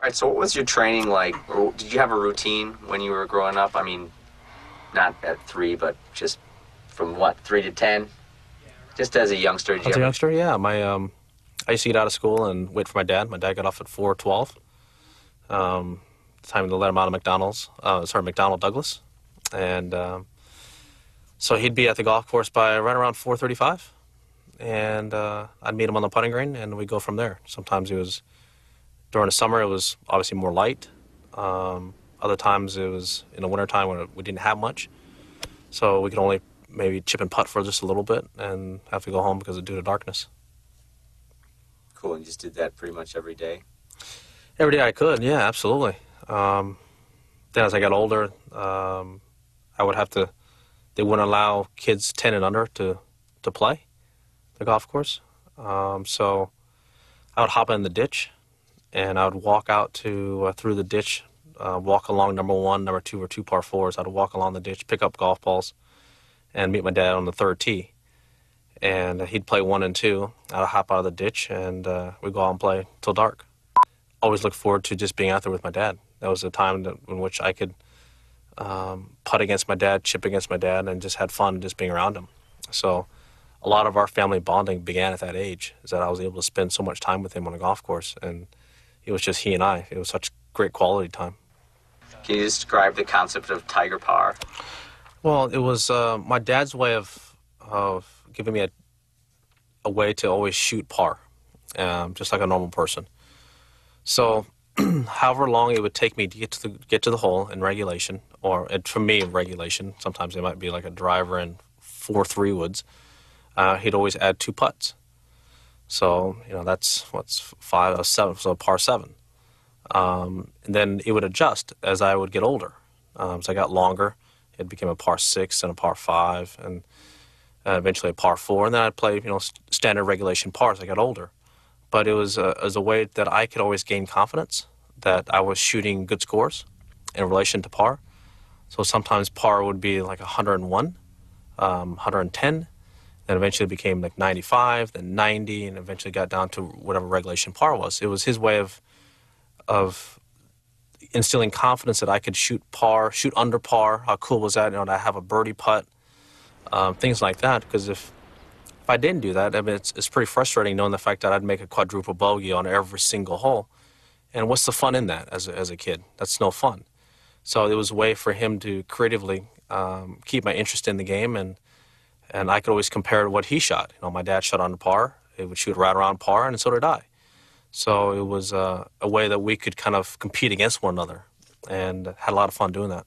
All right, so what was your training like? Or did you have a routine when you were growing up? I mean, not at 3, but just from what, 3 to 10? Just as a youngster, did you As a ever? youngster, yeah, I used to get out of school and wait for my dad. My dad got off at 4:12. Time to let him out of McDonald's. McDonnell Douglas, and so he'd be at the golf course by right around 4:35, and I'd meet him on the putting green, and we'd go from there. Sometimes it was during the summer; it was obviously more light. Other times it was in the wintertime when we didn't have much, so we could only maybe chip and putt for just a little bit and have to go home because of due to darkness. Cool, and you just did that pretty much every day? Every day I could, yeah, absolutely. Then as I got older, I would have to. They wouldn't allow kids 10 and under to play the golf course. So I would hop in the ditch, and I would walk out to through the ditch, walk along number 1, number 2, or 2 par 4s. I'd walk along the ditch, pick up golf balls, and meet my dad on the third tee. And he'd play 1 and 2. I'd hop out of the ditch, and we'd go out and play till dark. Always look forward to just being out there with my dad. That was a time in which I could putt against my dad, chip against my dad, and just had fun just being around him. So a lot of our family bonding began at that age, is that I was able to spend so much time with him on a golf course, and it was just he and I. It was such great quality time. Can you describe the concept of tiger par? Well, it was my dad's way of giving me a way to always shoot par, just like a normal person. So however long it would take me to get to the hole in regulation, or for me regulation, sometimes it might be like a driver and 4 3-woods, he'd always add 2 putts. So, that's what's 5, 7, so par 7. And then it would adjust as I would get older. As I got longer, it became a par 6 and a par 5, and eventually a par 4. And then I'd play, standard regulation par as I got older. But it was as a way that I could always gain confidence that I was shooting good scores in relation to par. So sometimes par would be like 101, 110, then eventually it became like 95, then 90, and eventually got down to whatever regulation par was. It was his way of instilling confidence that I could shoot par, shoot under par. How cool was that? To have a birdie putt, things like that. Because if I didn't do that, I mean, it's pretty frustrating knowing the fact that I'd make a quadruple bogey on every single hole. And what's the fun in that as a kid? That's no fun. So it was a way for him to creatively keep my interest in the game, and I could always compare to what he shot. My dad shot on par. He would shoot right around par, and so did I. So it was a way that we could kind of compete against one another, and had a lot of fun doing that.